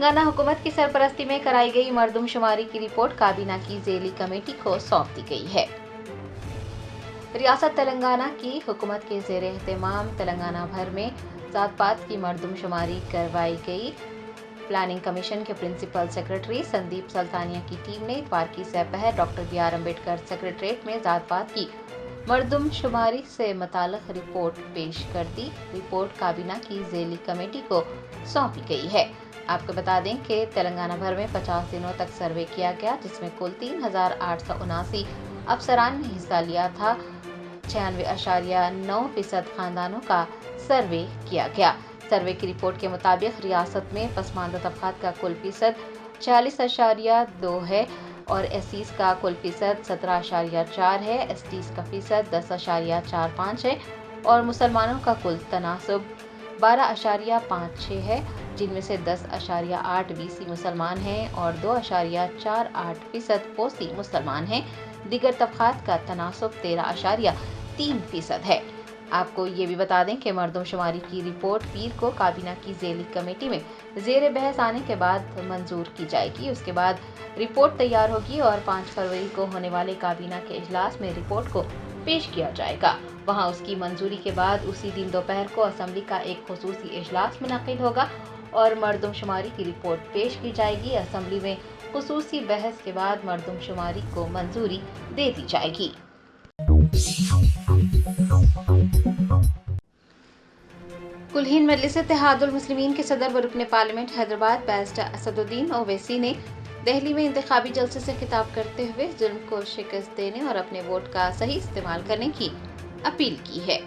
تلنگانہ حکومت کی سرپرستی میں کرائی گئی مردم شماری کی رپورٹ کابینہ کی ذیلی کمیٹی کو سونپ دی گئی ہے۔ ریاست تلنگانہ کی حکومت کے زیر اہتمام تلنگانہ بھر میں ذات پات کی مردم شماری کروائی گئی۔ پلاننگ کمیشن کے پرنسپل سیکرٹری سندیپ سلطانیہ کی ٹیم نے اتوار کی سپہر doctor B R Ambedkar secretariat میں ذات پات کی مردم شماری سے متعلق رپورٹ پیش کر دی۔ رپورٹ کابینہ کی ذیلی کمیٹی کو سونپی گئی ہے۔ آپ کو بتا دیں کہ تلنگانہ بھر میں 50 دنوں تک سروے کیا گیا، جس میں کل 3879 افسران نے حصہ لیا تھا۔ 96.9% خاندانوں کا سروے کیا گیا۔ سروے کی رپورٹ کے مطابق ریاست میں پسماندہ طبقات کا کل فیصد 46.2 ہے اور ایس سیز کا کل فیصد 17.4 ہے، ایس ٹیز کا فیصد 10.45 ہے اور مسلمانوں کا کل تناسب 12.56 ہے، جن میں سے 10.8 بی سی مسلمان ہیں اور 2.48% او سی مسلمان ہیں۔ دیگر طبقات کا تناسب 13.3% ہے۔ آپ کو یہ بھی بتا دیں کہ مردم شماری کی رپورٹ پیر کو کابینہ کی ذیلی کمیٹی میں زیر بحث آنے کے بعد منظور کی جائے گی۔ اس کے بعد رپورٹ تیار ہوگی اور 5 فروری کو ہونے والے کابینہ کے اجلاس میں رپورٹ کو پیش کیا جائے گا۔ وہاں اس کی منظوری کے بعد اسی دن دوپہر کو اسمبلی کا ایک خصوصی اجلاس منعقد ہوگا اور مردم شماری کی رپورٹ پیش کی جائے گی۔ اسمبلی میں خصوصی بحث کے بعد مردم شماری کو منظوری دے دی جائے گی۔ کل ہند مجلس اتحاد المسلمین کے صدر و رکن پارلیمنٹ حیدرآباد بیرسٹر اسد الدین اویسی نے دہلی میں انتخابی جلسے سے خطاب کرتے ہوئے ظلم کو شکست دینے اور اپنے ووٹ کا صحیح استعمال کرنے کی اپیل کی ہے۔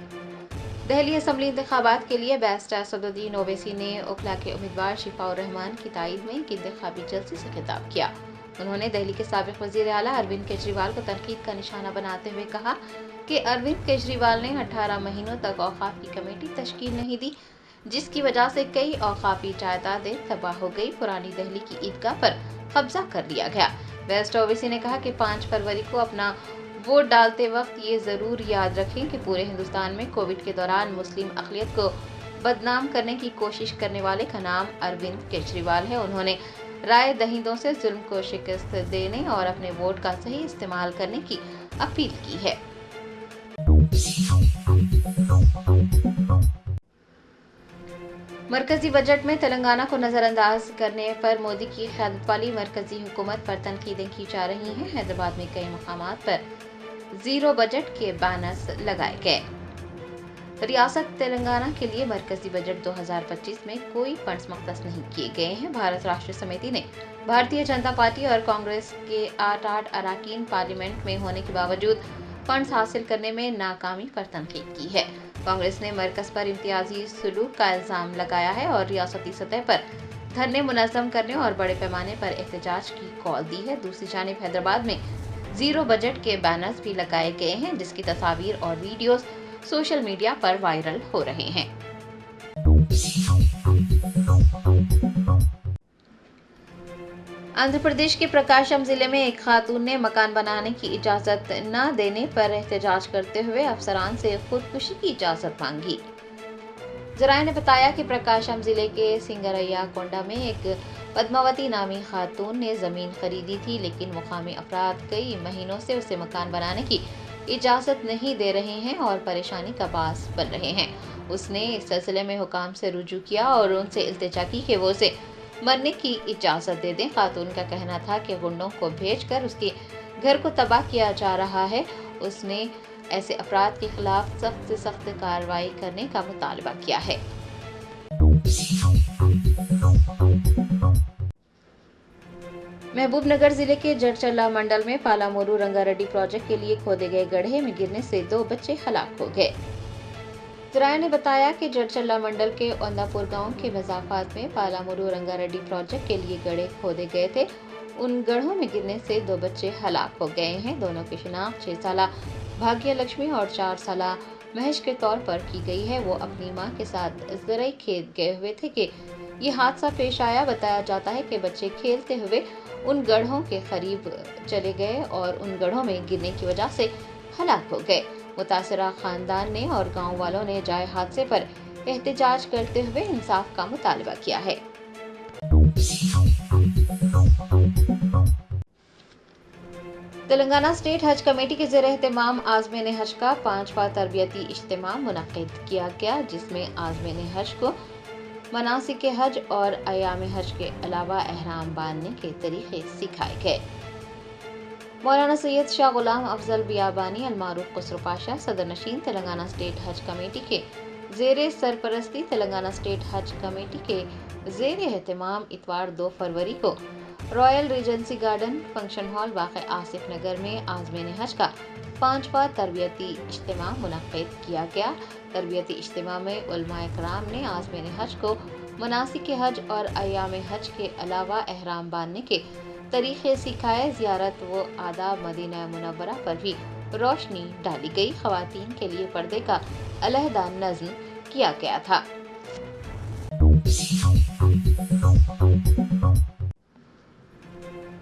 دہلی اسمبلی انتخابات کے لیے بیرسٹر اسد الدین اویسی نے اوکھلا کے امیدوار شفاء الرحمان کی تائید میں ایک انتخابی جلسے سے خطاب کیا۔ انہوں نے دہلی کے سابق وزیر اعلیٰ اروند کیجریوال کو تنقید کا نشانہ بناتے ہوئے کہا کہ اروند کیجریوال نے 18 مہینوں تک اوقاف کی کمیٹی تشکیل نہیں دی، جس کی وجہ سے کئی اوقافی جائیدادیں تباہ ہو گئی۔ پرانی دہلی کی عیدگاہ پر قبضہ کر لیا گیا۔ بیرسٹر اویسی نے کہا کہ 5 فروری کو اپنا ووٹ ڈالتے وقت یہ ضرور یاد رکھیں کہ پورے ہندوستان میں کووڈ کے دوران مسلم اقلیت کو بدنام کرنے کی کوشش کرنے والے کا نام اروند کیجریوال ہے۔ انہوں نے رائے دہندوں سے ظلم کو شکست دینے اور اپنے ووٹ کا صحیح استعمال کرنے کی اپیل کی ہے۔ مرکزی بجٹ میں تلنگانہ کو نظر انداز کرنے پر مودی کی قیادت والی مرکزی حکومت پر تنقیدیں کی جا رہی ہیں۔ حیدرآباد میں کئی مقامات پر زیرو بجٹ کے بینرز لگائے گئے۔ ریاست تلنگانہ کے لیے مرکزی بجٹ 2025 میں کوئی فنڈز مختص نہیں کیے گئے ہیں۔ بھارت راشٹر سمیتی نے بھارتیہ جنتا پارٹی اور کانگریس کے 8 اراکین پارلیمنٹ میں ہونے کے باوجود فنڈز حاصل کرنے میں ناکامی پر تنقید کی ہے۔ کانگریس نے مرکز پر امتیازی سلوک کا الزام لگایا ہے اور ریاستی سطح پر دھرنے منظم کرنے اور بڑے پیمانے پر احتجاج کی کال دی ہے۔ دوسری جانب حیدرآباد میں زیرو بجٹ کے بینرز بھی لگائے گئے ہیں، جس کی تصاویر اور ویڈیوز سوشل میڈیا پر وائرل ہو رہے ہیں۔ آندھرا پردیش کے پرکاشم ضلع میں ایک خاتون نے مکان بنانے کی اجازت نہ دینے پر احتجاج کرتے ہوئے افسران سے خودکشی کی اجازت مانگی۔ ذرائع نے بتایا کہ پرکاشم ضلع کے سنگریا کونڈا میں ایک پدماوتی نامی خاتون نے زمین خریدی تھی، لیکن مقامی افراد کئی مہینوں سے اسے مکان بنانے کی اجازت نہیں دے رہے ہیں اور پریشانی کا باعث بن رہے ہیں۔ اس نے اس سلسلے میں حکام سے رجوع کیا اور ان سے التجا کی کہ وہ اسے مرنے کی اجازت دے دیں۔ خاتون کا کہنا تھا کہ غنڈوں کو بھیج کر اس کے گھر کو تباہ کیا جا رہا ہے۔ اس نے ایسے افراد کے خلاف سخت سے سخت کارروائی کرنے کا مطالبہ کیا ہے۔ محبوب نگر ضلع کے جڑچلا منڈل میں پالامورو رنگا ریڈی پروجیکٹ کے لیے کھودے گئے گڑھے میں گرنے سے 2 بچے ہلاک ہو گئے۔ ذرائع نے بتایا کہ جڑچلا منڈل کے اونداپور گاؤں کے مضافات میں پالامورو رنگا ریڈی پروجیکٹ کے لیے گڑھے کھودے گئے تھے۔ ان گڑھوں میں گرنے سے 2 بچے ہلاک ہو گئے ہیں۔ دونوں کی شناخت 6 سالہ بھاگیہ لکشمی اور 4 سالہ مہیش کے طور پر کی گئی ہے۔ وہ اپنی ماں کے ساتھ زرعی کھیت گئے ہوئے تھے کہ یہ حادثہ پیش آیا۔ بتایا جاتا ہے کہ بچے کھیلتے ہوئے ان گڑھوں کے قریب چلے گئے اور ان گڑھوں میں گرنے کی وجہ سے ہلاک ہو گئے۔ متاثرہ خاندان نے اور گاؤں والوں نے جائے حادثے پر احتجاج کرتے ہوئے انصاف کا مطالبہ کیا ہے۔ تلنگانہ اسٹیٹ حج کمیٹی کے زیر اہتمام عازمین حج کا 5واں تربیتی اجتماع منعقد کیا گیا، جس میں عازمین حج کو مناسک حج اور ایام حج کے علاوہ احرام باندھنے کے طریقے سکھائے گئے۔ مولانا سید شاہ غلام افضل بیابانی المعروف خسرو پاشا صدر نشین تلنگانہ اسٹیٹ حج کمیٹی کے زیر سرپرستی تلنگانہ اسٹیٹ حج کمیٹی کے زیر اہتمام اتوار 2 فروری کو Royal regency garden function hall واقع آصف نگر میں عازمین حج کا 5واں تربیتی اجتماع منعقد کیا گیا۔ تربیتی اجتماع میں علماء کرام نے عازمین حج کو مناسک حج اور ایام حج کے علاوہ احرام باندھنے کے طریقے سکھائے۔ زیارت و آداب مدینہ منورہ پر بھی روشنی ڈالی گئی۔ خواتین کے لیے پردے کا علیحدہ نظم کیا گیا تھا۔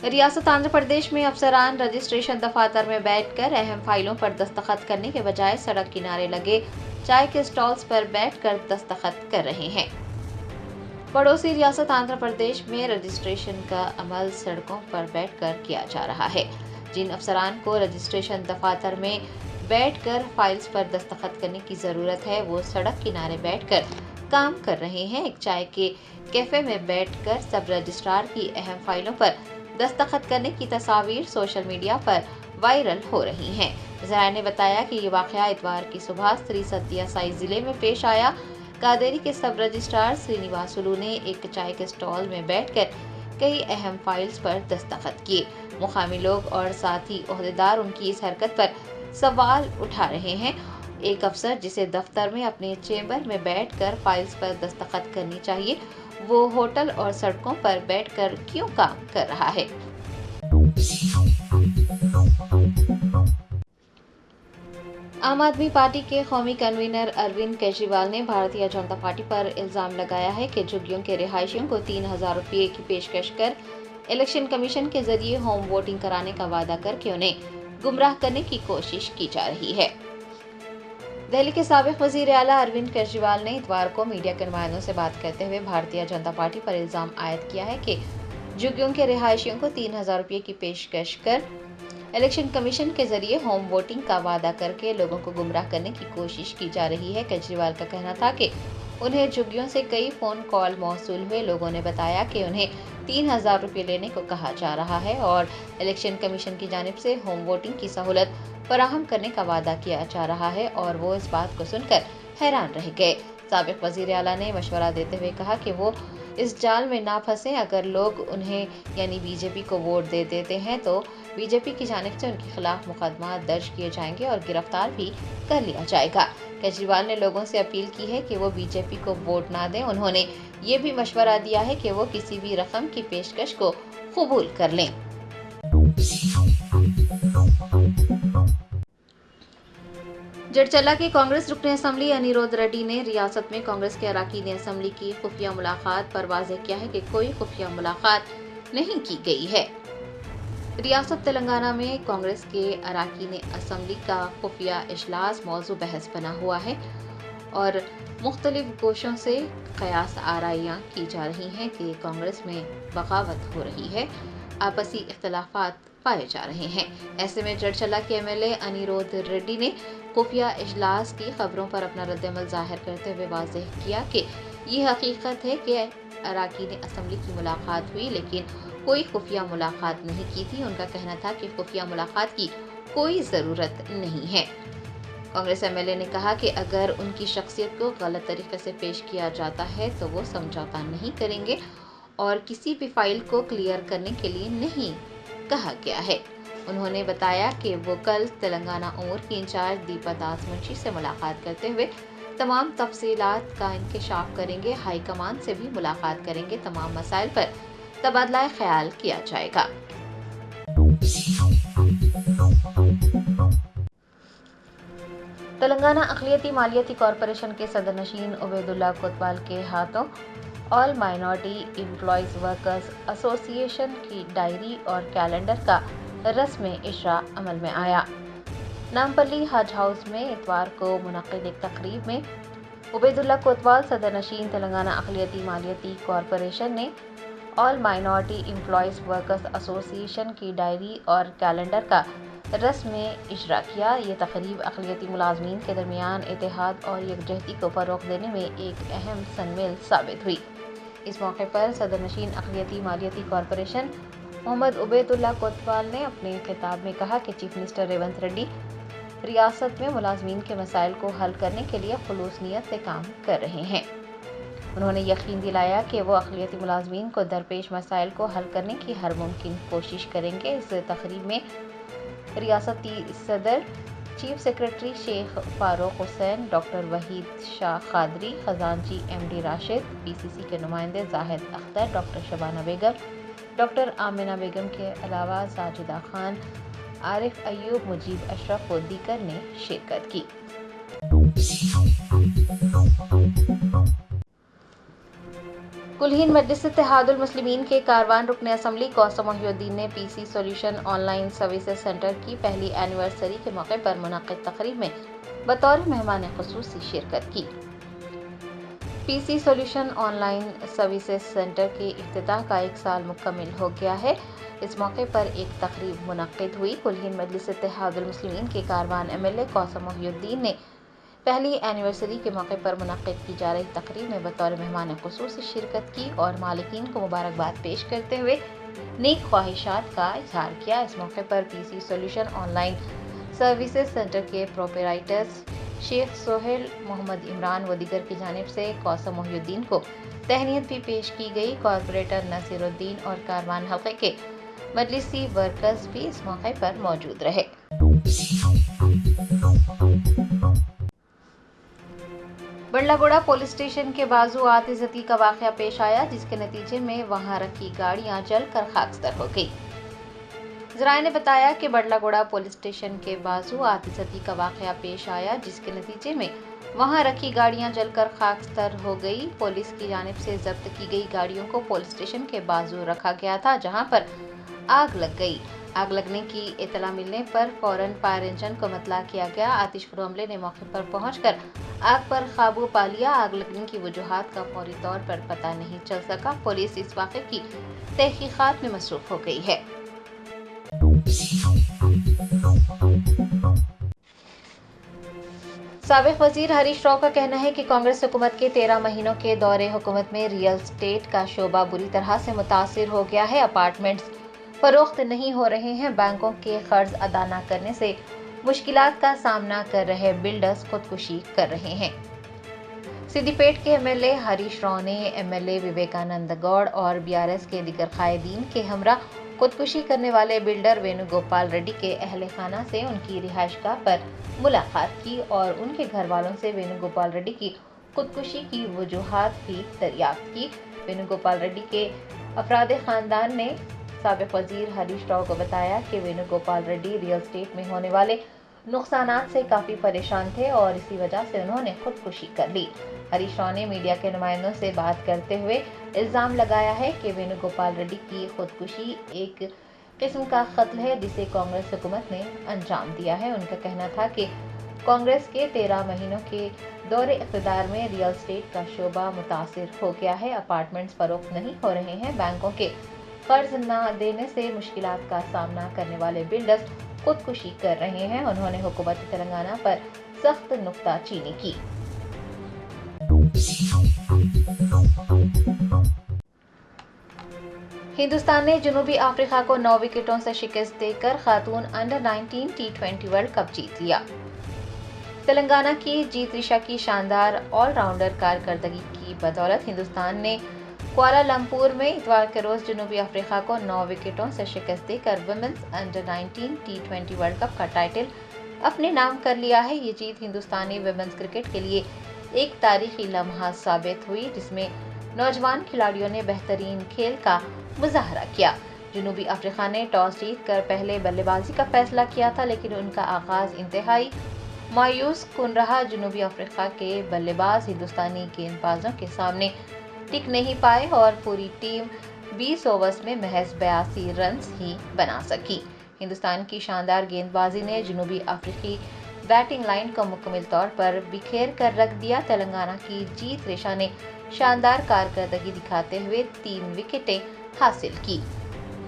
ریاست آندھرا پردیش میں افسران رجسٹریشن دفاتر میں بیٹھ کر اہم فائلوں پر دستخط کرنے کے بجائے سڑک کنارے لگے چائے کے اسٹالز پر بیٹھ کر دستخط کر رہے ہیں۔ پڑوسی ریاست آندھرا پردیش میں رجسٹریشن کا عمل سڑکوں پر بیٹھ کر کیا جا رہا ہے۔ جن افسران کو رجسٹریشن دفاتر میں بیٹھ کر فائلز پر دستخط کرنے کی ضرورت ہے، وہ سڑک کنارے بیٹھ کر کام کر رہے ہیں۔ ایک چائے کے کیفے میں بیٹھ کر سب رجسٹرار کی اہم فائلوں پر دستخط کرنے کی تصاویر سوشل میڈیا پر وائرل ہو رہی ہیں۔ ذرائع نے بتایا کہ یہ واقعہ اتوار کی صبح سری ستیہ سائی ضلع میں پیش آیا۔ کادیری کے سب رجسٹرار سرینیواسلو نے ایک چائے کے اسٹال میں بیٹھ کر کئی اہم فائلز پر دستخط کیے۔ مقامی لوگ اور ساتھی عہدیدار ان کی اس حرکت پر سوال اٹھا رہے ہیں۔ ایک افسر جسے دفتر میں اپنے چیمبر میں بیٹھ کر فائلز پر دستخط کرنی چاہیے، وہ ہوٹل اور سڑکوں پر بیٹھ کر کیوں کام کر رہا ہے؟ عام آدمی پارٹی کے قومی کنوینر اروند کیجریوال نے بھارتیہ جنتا پارٹی پر الزام لگایا ہے کہ جھگیوں کے رہائشیوں کو 3,000 روپے کی پیشکش کر الیکشن کمیشن کے ذریعے ہوم ووٹنگ کرانے کا وعدہ کر کے انہیں گمراہ کرنے کی کوشش کی جا رہی ہے۔ دہلی کے سابق وزیر اعلیٰ اروند کیجریوال نے اتوار کو میڈیا کے نمائندوں سے بات کرتے ہوئے بھارتیہ جنتا پارٹی پر الزام عائد کیا ہے کہ جھگیوں کے رہائشیوں کو 3,000 روپے کی پیشکش کر الیکشن کمیشن کے ذریعے ہوم ووٹنگ کا وعدہ کر کے لوگوں کو گمراہ کرنے کی کوشش کی جا رہی ہے۔ کیجریوال کا کہنا تھا کہ انہیں جھگیوں سے کئی فون کال موصول ہوئے۔ لوگوں نے بتایا کہ انہیں 3,000 روپے لینے کو کہا جا رہا ہے اور الیکشن کمیشن کی جانب سے ہوم ووٹنگ کی سہولت فراہم کرنے کا وعدہ کیا جا رہا ہے اور وہ اس بات کو سن کر حیران رہ گئے۔ سابق وزیر اعلیٰ نے مشورہ دیتے ہوئے کہا کہ وہ اس جال میں نہ پھنسیں۔ اگر لوگ انہیں یعنی بی جے پی کو ووٹ دے دیتے ہیں تو بی جے پی کی جانب سے ان کے خلاف مقدمات درج کیے جائیں گے اور گرفتار بھی کر لیا جائے گا۔ کیجریوال نے لوگوں سے اپیل کی ہے کہ وہ بی جے پی کو ووٹ نہ دیں۔ انہوں نے یہ بھی مشورہ دیا ہے کہ وہ کسی بھی رقم کی پیشکش کو قبول کر لیں۔ جڑچلا کے کانگریس رکن اسمبلی انیرودھ ریڈی نے ریاست میں کانگریس کے اراکین اسمبلی کی خفیہ ملاقات پر واضح کیا ہے کہ کوئی خفیہ ملاقات نہیں کی گئی ہے۔ ریاست تلنگانہ میں کانگریس کے اراکین اسمبلی کا خفیہ اجلاس موضوع بحث بنا ہوا ہے اور مختلف گوشوں سے قیاس آرائیاں کی جا رہی ہیں کہ کانگریس میں بغاوت ہو رہی ہے، آپسی اختلافات پائے جا رہے ہیں۔ ایسے میں جڑچلا کے ایم ایل اے انیرودھ ریڈی نے خفیہ اجلاس کی خبروں پر اپنا رد عمل ظاہر کرتے ہوئے واضح کیا کہ یہ حقیقت ہے کہ اراکین اسمبلی کی ملاقات ہوئی لیکن کوئی خفیہ ملاقات نہیں کی تھی۔ ان کا کہنا تھا کہ خفیہ ملاقات کی کوئی ضرورت نہیں ہے۔ کانگریس ایم ایل اے نے کہا کہ اگر ان کی شخصیت کو غلط طریقے سے پیش کیا جاتا ہے تو وہ سمجھوتا نہیں کریں گے اور کسی بھی فائل کو کلیئر کرنے کے لیے نہیں کہا گیا ہے۔ انہوں نے بتایا کہ وہ کل تلنگانہ امور کی انچارج دیپا داس منشی سے ملاقات کرتے ہوئے تمام تفصیلات کا انکشاف کریں گے، ہائی کمان سے بھی ملاقات کریں گے، تمام مسائل پر تبادلہ خیال کیا جائے گا۔ تلنگانہ اقلیتی مالیاتی کارپوریشن کے صدر نشین عبید اللہ کوتوال کے ہاتھوں آل مائنارٹی امپلائیز ورکرز ایسوسی ایشن کی ڈائری اور کیلنڈر کا رسمی اجرا عمل میں آیا۔ نامپلی حج ہاؤس میں اتوار کو منعقد ایک تقریب میں عبید اللہ کوتوال صدر نشین تلنگانہ اقلیتی مالیاتی کارپوریشن نے آل مائنورٹی امپلائیز ورکرز ایسوسی ایشن کی ڈائری اور کیلنڈر کا رسم اجرا کیا۔ یہ تقریب اقلیتی ملازمین کے درمیان اتحاد اور یکجہتی کو فروغ دینے میں ایک اہم سنمیل ثابت ہوئی۔ اس موقع پر صدر نشین اقلیتی مالیاتی کارپوریشن محمد عبید اللہ کوتوال نے اپنے خطاب میں کہا کہ چیف منسٹر ریونت ریڈی ریاست میں ملازمین کے مسائل کو حل کرنے کے لیے خلوص نیت سے کام کر رہے ہیں۔ انہوں نے یقین دلایا کہ وہ اقلیتی ملازمین کو درپیش مسائل کو حل کرنے کی ہر ممکن کوشش کریں گے۔ اس تقریب میں ریاستی صدر، چیف سیکرٹری شیخ فاروق حسین، ڈاکٹر وحید شاہ قادری، خزانچی ایم ڈی راشد، پی سی سی کے نمائندے زاہد اختر، ڈاکٹر شبانہ بیگم، ڈاکٹر آمنہ بیگم کے علاوہ ساجدہ خان، عارف ایوب، مجیب اشرف و دیگر نے شرکت کی۔ کلہین مجلس اتحاد المسلمین کے کاروان رکن اسمبلی قاسم محی الدین نے P C solution online services centre کی پہلی اینیورسری کے موقع پر منعقد تقریب میں بطور مہمان خصوصی شرکت کی۔ P C solution online services centre کے افتتاح کا 1 سال مکمل ہو گیا ہے۔ اس موقع پر ایک تقریب منعقد ہوئی۔ کلہین مجلس اتحاد المسلمین کے کاروان ایم ایل اے قاسم محی الدین نے پہلی اینیورسری کے موقع پر منعقد کی جا رہی تقریب میں بطور مہمان خصوصی شرکت کی اور مالکین کو مبارکباد پیش کرتے ہوئے نیک خواہشات کا اظہار کیا۔ اس موقع پر P C solution online services centre کے پروپرائٹرز شیخ سہیل، محمد عمران و دیگر کی جانب سے قاسم محی الدین کو تہنیت بھی پیش کی گئی۔ کارپوریٹر نصیر الدین اور کاروان حلقے کے مجلسی ورکرز بھی اس موقع پر موجود رہے۔ بڑلا گوڑہ پولیس اسٹیشن کے بازو آتش زدگی کا واقعہ پیش آیا، جس کے نتیجے میں وہاں رکھی گاڑیاں جل کر خاکستر ہو گئی۔ ذرائع نے بتایا کہ بڑلا گوڑہ پولیس اسٹیشن کے بازو آتش زدگی کا واقعہ پیش آیا، جس کے نتیجے میں وہاں رکھی گاڑیاں جل کر خاکستر ہو گئی۔ پولیس کی جانب سے ضبط کی گئی گاڑیوں کو پولیس اسٹیشن کے بازو رکھا گیا تھا، جہاں پر آگ لگ گئی۔ آگ لگنے کی اطلاع ملنے پر فوراً فائر انجن کو مطلع کیا گیا۔ آتش فروز عملے نے موقع پر پہنچ کر آگ پر قابو پا لیا۔ آگ لگنے کی وجوہات کا فوری طور پر پتہ نہیں چل سکا۔ پولیس اس واقعے کی تحقیقات میں مصروف ہو گئی ہے۔ سابق وزیر ہریش راؤ کا کہنا ہے کہ کانگریس حکومت کے 13 مہینوں کے دور حکومت میں ریئل اسٹیٹ کا شعبہ بری طرح سے متاثر ہو گیا ہے۔ اپارٹمنٹس فروخت نہیں ہو رہے ہیں۔ بینکوں کے قرض ادا نہ کرنے سے مشکلات کا سامنا کر رہے بلڈرز خودکشی کر رہے ہیں۔ سدی پیٹ کے M L A Harish Rao نے M L A Vivekananda Goud اور بی آر ایس کے دیگر قائدین کے ہمراہ خودکشی کرنے والے بلڈر وینو گوپال ریڈی کے اہل خانہ سے ان کی رہائش گاہ پر ملاقات کی اور ان کے گھر والوں سے وینو گوپال ریڈی کی خودکشی کی وجوہات بھی دریافت کی۔ وینو گوپال ریڈی کے افراد خاندان نے سابق وزیر ہریش راؤ کو بتایا کہ وینو گوپال ریڈی ریئل اسٹیٹ میں ہونے والے نقصانات سے کافی پریشان تھے اور اسی وجہ سے انہوں نے خودکشی کر لی۔ ہریش راؤ نے میڈیا کے نمائندوں سے بات کرتے ہوئے الزام لگایا ہے کہ وینو گوپال ریڈی کی خودکشی ایک قسم کا قتل ہے جسے کانگریس حکومت نے انجام دیا ہے۔ ان کا کہنا تھا کہ کانگریس کے 13 مہینوں کے دور اقتدار میں ریئل اسٹیٹ کا شعبہ متاثر ہو گیا ہے۔ اپارٹمنٹس فروخت نہیں ہو رہے ہیں۔ بینکوں کے قرض نہ دینے سے مشکلات کا سامنا کرنے والے بلڈرز خودکشی کر رہے ہیں۔ انہوں نے حکومت تلنگانہ پر سخت نکتہ چینی کی۔ ہندوستان نے جنوبی افریقہ کو 9 وکٹوں سے شکست دے کر خاتون انڈر 19 ٹی20 ورلڈ کپ جیت لیا۔ تلنگانہ کی جیت ریشا کی شاندار آل راؤنڈر کارکردگی کی بدولت ہندوستان نے کوالالمپور میں اتوار کے روز جنوبی افریقہ کو 9 وکٹوں سے شکست دے کر ویمنز انڈر 19 ٹی20 ورلڈ کپ کا ٹائٹل اپنے نام کر لیا ہے۔ یہ جیت ہندوستانی ویمنز کرکٹ کے لیے ایک تاریخی لمحہ ثابت ہوئی، جس میں نوجوان کھلاڑیوں نے بہترین کھیل کا مظاہرہ کیا۔ جنوبی افریقہ نے ٹاس جیت کر پہلے بلے بازی کا فیصلہ کیا تھا، لیکن ان کا آغاز انتہائی مایوس کن رہا۔ جنوبی افریقہ کے بلے باز ہندوستانی گیند بازوں کے سامنے ٹک نہیں پائے اور پوری ٹیم 20 اوورز میں محض 82 رنز ہی بنا سکی۔ ہندوستان کی شاندار گیند بازی نے جنوبی افریقی بیٹنگ لائن کو مکمل طور پر بکھیر کر رکھ دیا۔ تلنگانہ کی جیت ریشا نے شاندار کارکردگی دکھاتے ہوئے 3 وکٹیں حاصل کی۔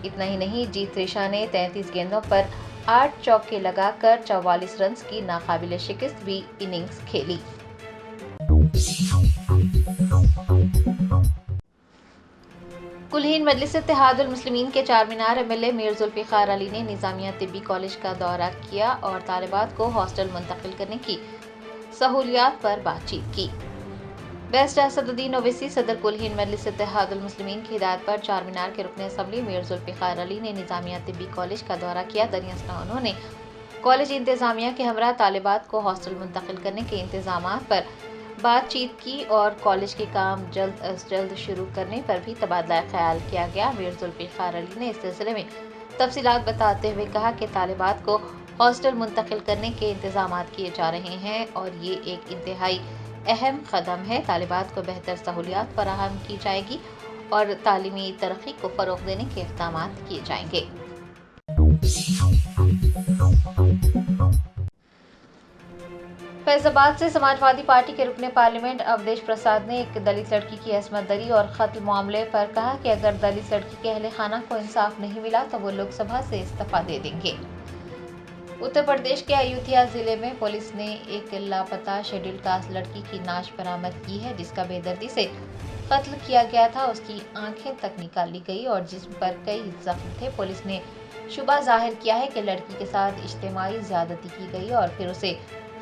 اتنا ہی نہیں، جیت ریشا نے 33 گیندوں پر 8 چوکے لگا کر 44 رنز کی ناقابل شکست بھی اننگز کھیلی۔ کلہین مجلس اتحاد المسلمین کے چارمینار MLA میر ذوالفقار علی نے نظامیہ طبی کالج کا دورہ کیا اور طالبات کو ہاسٹل منتقل کرنے کی سہولیات پر بات چیت کی۔ بیرسٹر اسد الدین اویسی صدر کلہین مجلس اتحاد المسلمین کی ہدایت پر چارمینار کے رکن اسمبلی میر ذوالفقار علی نے نظامیہ طبی کالج کا دورہ کیا۔ دریں اثنا انہوں نے کالج انتظامیہ کے ہمراہ طالبات کو ہاسٹل منتقل کرنے کے انتظامات پر بات چیت کی اور کالج کے کام جلد از جلد شروع کرنے پر بھی تبادلہ خیال کیا گیا۔ میر ذوالفقار علی نے اس سلسلے میں تفصیلات بتاتے ہوئے کہا کہ طالبات کو ہاسٹل منتقل کرنے کے انتظامات کیے جا رہے ہیں اور یہ ایک انتہائی اہم قدم ہے۔ طالبات کو بہتر سہولیات فراہم کی جائے گی اور تعلیمی ترقی کو فروغ دینے کے اقدامات کیے جائیں گے۔ فیض آباد سے سماجوادی پارٹی کے رکن پارلیمنٹ اویدیش پرساد نے ایک دلت لڑکی کی عصمت دری اور قتل معاملے پر کہا کہ اگر دلت لڑکی کے اہل خانہ کو انصاف نہیں ملا تو وہ لوک سبھا سے استعفیٰ دے دیں گے۔ اتر پردیش کے ایودھیا ضلع میں پولیس نے ایک لاپتہ شیڈول کاسٹ لڑکی کی نعش برآمد کی ہے جس کا بے دردی سے قتل کیا گیا تھا۔ اس کی آنکھیں تک نکال لی گئی اور جسم پر کئی زخم تھے۔ پولیس نے شبہ ظاہر کیا ہے کہ لڑکی کے ساتھ اجتماعی زیادتی کی گئی اور پھر اسے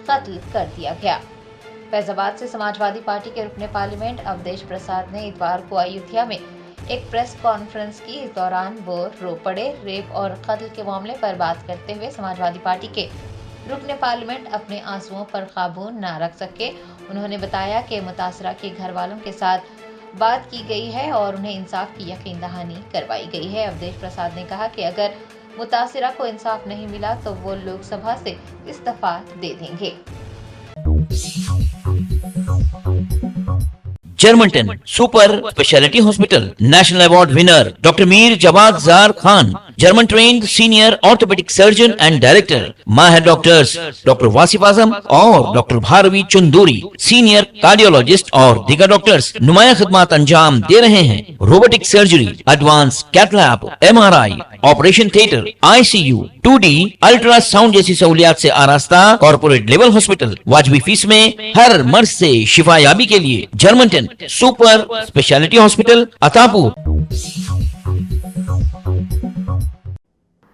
قتل کر دیا گیا۔ فیض آباد سے سماجوادی پارٹی کے رکن پارلیمنٹ اویدیش پرساد نے اتوار کو ایودھیا میں ایک پریس کانفرنس کی۔ اس دوران وہ رو پڑے۔ ریپ اور قتل کے معاملے پر بات کرتے ہوئے سماجوادی پارٹی کے رکن پارلیمنٹ اپنے آنسوؤں پر قابو نہ رکھ سکے۔ انہوں نے بتایا کہ متاثرہ کے گھر والوں کے ساتھ بات کی گئی ہے اور انہیں انصاف کی یقین دہانی کروائی گئی ہے۔ اویدیش پرساد نے کہا کہ اگر متاثرہ کو انصاف نہیں ملا تو وہ لوک سبھا سے استعفیٰ دے دیں گے۔ Germanton super speciality hospital national award winner doctor Mir Jawad Zar Khan, German trained senior orthopaedic surgeon and director, ماہر ڈاکٹرز ڈاکٹر واصف اعظم اور doctor Bharavi Chanduri, senior cardiologist اور دیگر ڈاکٹرز نمایاں خدمات انجام دے رہے ہیں۔ Robotic surgery, advance cath lab, MRI، operation theatre, ICU، 2D ultrasound جیسی سہولیات سے آراستہ کارپوریٹ لیول ہاسپٹل، واجبی فیس میں ہر مرض سے شفا یابی کے لیے جرمنٹن super speciality hospital Attapur.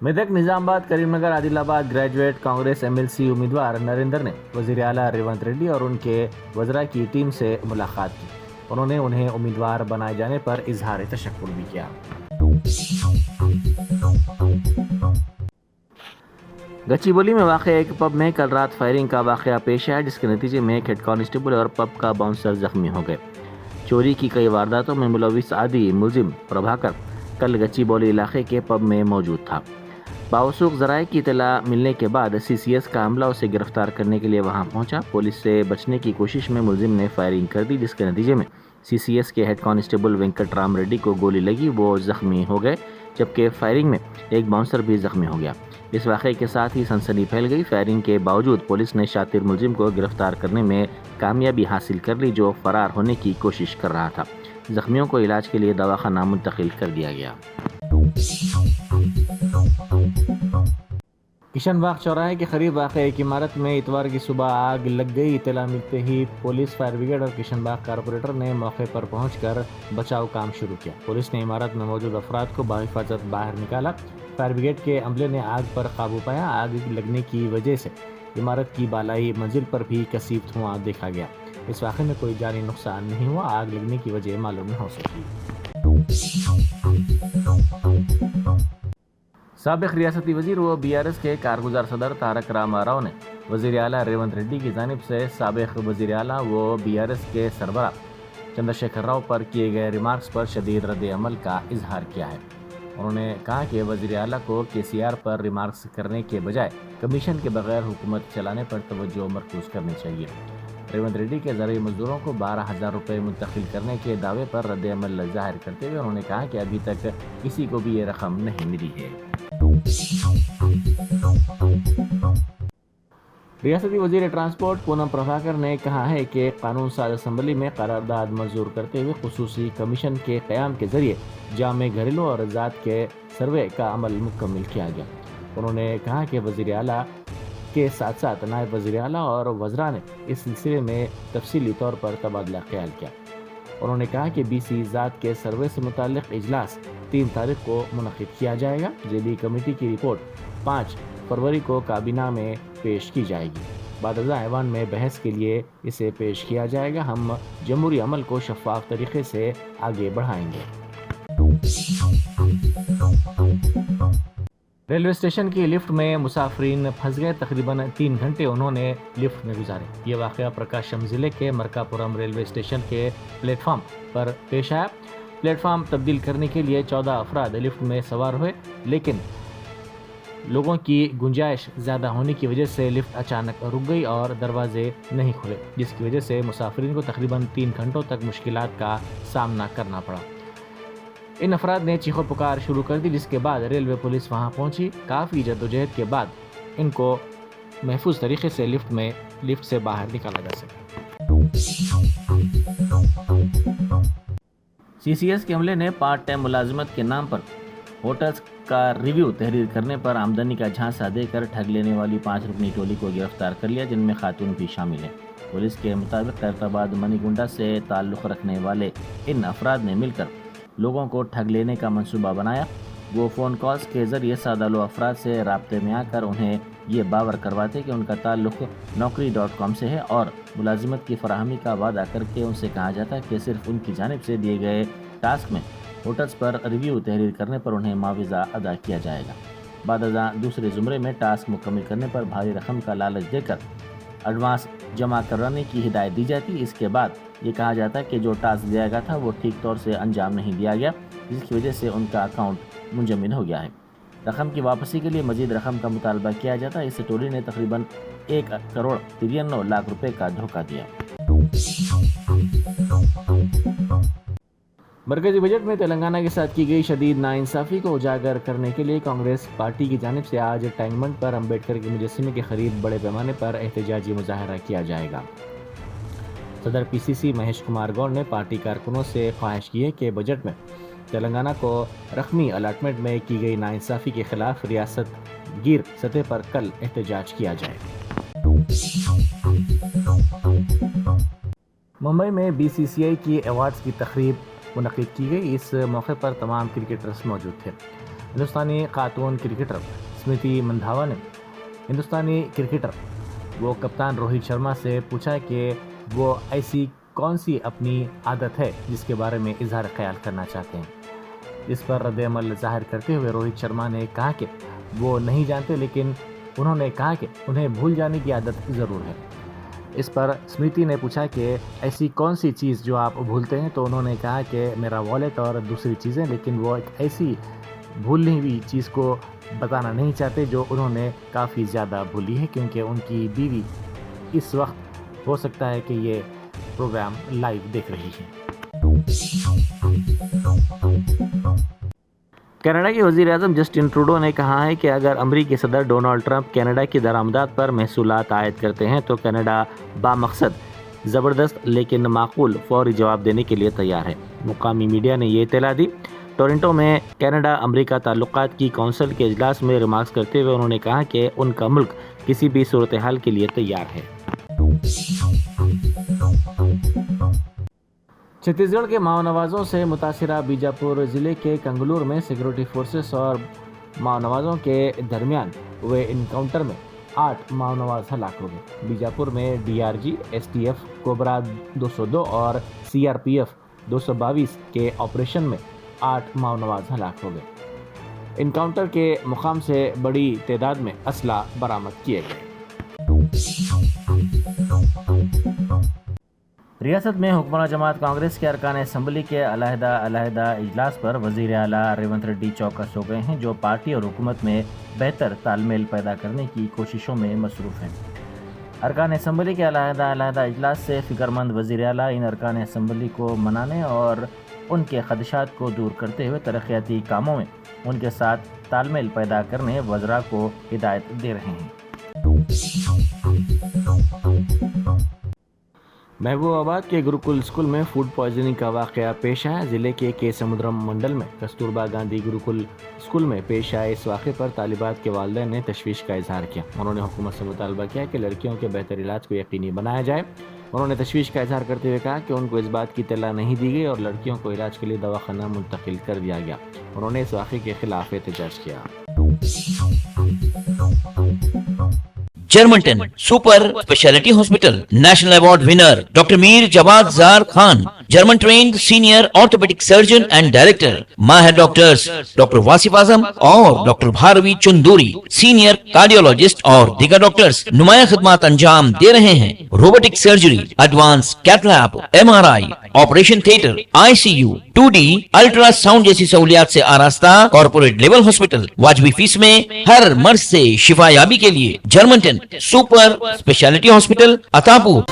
Medak, نظام آباد، کریم نگر، عادل آباد گریجویٹ کانگریس MLC امیدوار نریندر نے وزیر اعلیٰ ریونت ریڈی اور ان کے وزراء کی ٹیم سے ملاقات کی۔ انہوں نے انہیں امیدوار بنائے جانے پر اظہار تشکر بھی کیا۔ گچی بولی میں واقع ایک پب میں کل رات فائرنگ کا واقعہ پیش آیا جس کے نتیجے میں ایک ہیڈ کانسٹیبل اور پب کا باؤنسر زخمی ہو گئے۔ چوری کی کئی وارداتوں میں ملوث عادی ملزم پربھاکر کل گچی بولی علاقے کے پب میں موجود تھا۔ باوثوق ذرائع کی اطلاع ملنے کے بعد CCS کا عملہ اسے گرفتار کرنے کے لیے وہاں پہنچا۔ پولیس سے بچنے کی کوشش میں ملزم نے فائرنگ کر دی جس کے نتیجے میں CCS کے ہیڈ کانسٹیبل وینکٹ رام ریڈی کو گولی لگی، وہ زخمی ہو گئے، جبکہ فائرنگ میں ایک باؤنسر بھی زخمی ہو گیا۔ اس واقعے کے ساتھ ہی سنسنی پھیل گئی۔ فائرنگ کے باوجود پولیس نے شاطر ملزم کو گرفتار کرنے میں کامیابی حاصل کر لی جو فرار ہونے کی کوشش کر رہا تھا۔ زخمیوں کو علاج کے لیے دواخانہ منتقل کر دیا گیا۔ کشن باغ چوراہے کے قریب واقع ایک عمارت میں اتوار کی صبح آگ لگ گئی۔ اطلاع ملتے ہی پولیس، فائر بریگیڈ اور کشن باغ کارپوریٹر نے موقع پر پہنچ کر بچاؤ کام شروع کیا۔ پولیس نے عمارت میں موجود افراد کو بحفاظت باہر نکالا۔ فائر بریگیڈ کے عملے نے آگ پر قابو پایا۔ آگ لگنے کی وجہ سے عمارت کی بالائی منزل پر بھی کثیف دھواں دیکھا گیا۔ اس واقعے میں کوئی جانی نقصان نہیں ہوا۔ آگ لگنے کی وجہ معلوم نہیں ہو سکی۔ سابق ریاستی وزیر و BRS کے کارگزار صدر تارک راما راؤ نے وزیر اعلیٰ ریونت ریڈی کی جانب سے سابق وزیر اعلیٰ و BRS کے سربراہ چندر شیکھر راؤ پر کیے گئے ریمارکس پر شدید رد عمل کا اظہار کیا ہے۔ انہوں نے کہا کہ وزیر اعلیٰ کو KCR پر ریمارکس کرنے کے بجائے کمیشن کے بغیر حکومت چلانے پر توجہ مرکوز کرنی چاہیے۔ ریونت ریڈی کے زرعی مزدوروں کو 12,000 روپے منتقل کرنے کے دعوے پر رد عمل ظاہر کرتے ہوئے انہوں نے کہا کہ ابھی تک کسی کو بھی یہ رقم نہیں ملی ہے۔ ریاستی وزیر ٹرانسپورٹ پونم پربھاکر نے کہا ہے کہ قانون ساز اسمبلی میں قرارداد منظور کرتے ہوئے خصوصی کمیشن کے قیام کے ذریعے جامع گھریلو اور ذات کے سروے کا عمل مکمل کیا گیا۔ انہوں نے کہا کہ وزیر اعلیٰ کے ساتھ ساتھ نائب وزیر اعلیٰ اور وزراء نے اس سلسلے میں تفصیلی طور پر تبادلہ خیال کیا۔ انہوں نے کہا کہ BC ذات کے سروے سے متعلق اجلاس 3 تاریخ کو منعقد کیا جائے گا۔ ذیلی کمیٹی کی رپورٹ 5 فروری کو کابینہ میں پیش کی جائے گی۔ بعد ازاں ایوان میں بحث کے لیے اسے پیش کیا جائے گا۔ ہم جمہوری عمل کو شفاف طریقے سے آگے بڑھائیں گے۔ ریلوے اسٹیشن کی لفٹ میں مسافرین پھنس گئے۔ تقریباً 3 گھنٹے انہوں نے لفٹ میں گزارے۔ یہ واقعہ پرکاشم ضلع کے مرکاپورم ریلوے اسٹیشن کے پلیٹ فارم پر پیش آیا۔ پلیٹ فارم تبدیل کرنے کے لیے 14 افراد لفٹ میں سوار ہوئے، لیکن لوگوں کی گنجائش زیادہ ہونے کی وجہ سے لفٹ اچانک رک گئی اور دروازے نہیں کھلے، جس کی وجہ سے مسافرین کو تقریباً 3 گھنٹوں تک مشکلات کا سامنا کرنا پڑا۔ ان افراد نے چیخو پکار شروع کر دی، جس کے بعد ریلوے پولیس وہاں پہنچی۔ کافی جدوجہد کے بعد ان کو محفوظ طریقے سے لفٹ سے باہر نکالا جا سکا۔ CCS کے عملے نے پارٹ ٹائم ملازمت کے نام پر ہوٹلز کا ریویو تحریر کرنے پر آمدنی کا جھانسا دے کر ٹھگ لینے والی 5 رکنی ٹولی کو گرفتار کر لیا، جن میں خاتون بھی شامل ہیں۔ پولیس کے مطابق خیرآباد منی گنڈا سے تعلق رکھنے والے ان افراد نے مل کر لوگوں کو ٹھگ لینے کا منصوبہ بنایا۔ وہ فون کالز کے ذریعے سادہ لو افراد سے رابطے میں آ کر انہیں یہ باور کرواتے کہ ان کا تعلق naukri.com سے ہے اور ملازمت کی فراہمی کا وعدہ کر کے ان سے کہا جاتا کہ صرف ان کی جانب سے دیے گئے ٹاسک میں ہوٹلز پر ریویو تحریر کرنے پر انہیں معاوضہ ادا کیا جائے گا۔ بعد ازاں دوسرے زمرے میں ٹاسک مکمل کرنے پر بھاری رقم کا لالچ دے کر ایڈوانس جمع کرانے کی ہدایت دی جاتی۔ اس کے بعد یہ کہا جاتا کہ جو ٹاسک دیا گیا تھا وہ ٹھیک طور سے انجام نہیں دیا گیا، جس کی وجہ سے ان کا اکاؤنٹ منجمد ہو گیا ہے۔ رقم کی واپسی کے لیے مزید رقم کا مطالبہ کیا جاتا۔ اس ٹولی نے تقریباً 1.93 کروڑ کا دھوکہ دیا۔ مرکزی بجٹ میں تلنگانہ کے ساتھ کی گئی شدید ناانصافی کو اجاگر کرنے کے لیے کانگریس پارٹی کی جانب سے آج ٹینک بنڈ پر امبیڈکر کے مجسمے کی خرید بڑے پیمانے پر احتجاجی مظاہرہ کیا جائے گا۔ صدر PCC مہیش کمار گوڑ نے پارٹی کارکنوں سے خواہش کی ہے کہ بجٹ میں تلنگانہ کو رقمی الاٹمنٹ میں کی گئی ناانصافی کے خلاف ریاست گیر سطح پر کل احتجاج کیا جائے۔ ممبئی میں BCCI کی ایوارڈز کی تقریب منعقد کی گئی۔ اس موقع پر تمام کرکٹرز موجود تھے۔ ہندوستانی خاتون کرکٹر اسمرتی مندھانا نے ہندوستانی کرکٹر وہ کپتان روہت شرما سے پوچھا کہ وہ ایسی کون سی اپنی عادت ہے جس کے بارے میں اظہار خیال کرنا چاہتے ہیں۔ اس پر رد عمل ظاہر کرتے ہوئے روہت شرما نے کہا کہ وہ نہیں جانتے، لیکن انہوں نے کہا کہ انہیں بھول جانے کی عادت ضرور ہے۔ اس پر اسمرتی نے پوچھا کہ ایسی کون سی چیز جو آپ بھولتے ہیں، تو انہوں نے کہا کہ میرا والیٹ اور دوسری چیزیں، لیکن وہ ایک ایسی بھولنی ہوئی چیز کو بتانا نہیں چاہتے جو انہوں نے کافی زیادہ بھولی ہے، کیونکہ ان کی بیوی اس وقت ہو سکتا ہے کہ یہ پروگرام لائیو دیکھ رہی ہے۔ کینیڈا کے وزیر اعظم جسٹن ٹروڈو نے کہا ہے کہ اگر امریکی صدر ڈونلڈ ٹرمپ کینیڈا کی درآمدات پر محصولات عائد کرتے ہیں تو کینیڈا بامقصد زبردست لیکن معقول فوری جواب دینے کے لیے تیار ہے۔ مقامی میڈیا نے یہ اطلاع دی۔ ٹورنٹو میں کینیڈا امریکہ تعلقات کی کونسل کے اجلاس میں ریمارکس کرتے ہوئے انہوں نے کہا کہ ان کا ملک کسی بھی صورتحال کے لیے تیار ہے۔ چھتیس گڑھ کے ماؤ نوازوں سے متاثرہ بیجاپور ضلع کے کنگلور میں سیکورٹی فورسز اور ماؤ نوازوں کے درمیان ہوئے انکاؤنٹر میں 8 ماؤ نواز ہلاک ہو گئے۔ بیجاپور میں DRG، STF، کوبرا 202 اور CRPF 222 کے آپریشن میں 8 ماؤ نواز ہلاک ہو گئے۔ انکاؤنٹر کے مقام سے بڑی تعداد میں اسلحہ برآمد کیے گئے۔ ریاست میں حکمراں جماعت کانگریس کے ارکان اسمبلی کے علیحدہ اجلاس پر وزیر اعلیٰ ریونت ریڈی چوکس ہو گئے ہیں، جو پارٹی اور حکومت میں بہتر تال میل پیدا کرنے کی کوششوں میں مصروف ہیں۔ ارکان اسمبلی کے علیحدہ اجلاس سے فکر مند وزیر اعلیٰ ان ارکان اسمبلی کو منانے اور ان کے خدشات کو دور کرتے ہوئے ترقیاتی کاموں میں ان کے ساتھ تال میل پیدا کرنے وزراء کو ہدایت دے رہے ہیں۔ محبوب آباد کے گروکل اسکول میں فوڈ پوائزننگ کا واقعہ پیش آیا. ضلع کے سمندرم منڈل میں کستوربا گاندھی گروکل اسکول میں پیش آئے اس واقعے پر طالبات کے والدین نے تشویش کا اظہار کیا. انہوں نے حکومت سے مطالبہ کیا کہ لڑکیوں کے بہتر علاج کو یقینی بنایا جائے. انہوں نے تشویش کا اظہار کرتے ہوئے کہا کہ ان کو اس بات کی اطلاع نہیں دی گئی اور لڑکیوں کو علاج کے لیے دواخانہ منتقل کر دیا گیا. انہوں نے اس واقعے کے خلاف احتجاج کیا. Germanton super speciality hospital national award winner doctor Mir Jawad Zar Khan German trained senior orthopaedic surgeon and director ماہر ڈاکٹرز ڈاکٹر واصف اعظم اور doctor Bharavi Chanduri senior cardiologist اور دیگر ڈاکٹرز نمایاں خدمات انجام دے رہے ہیں. Robotic surgery, advance cath lab, MRI، operation theatre, ICU، 2D ultrasound جیسی سہولیات سے آراستہ کارپوریٹ لیول ہاسپٹل. واجبی فیس میں ہر مرض سے شفا یابی کے لیے جرمنٹن سپر اسپیشلٹی ہاسپٹل عطاپور.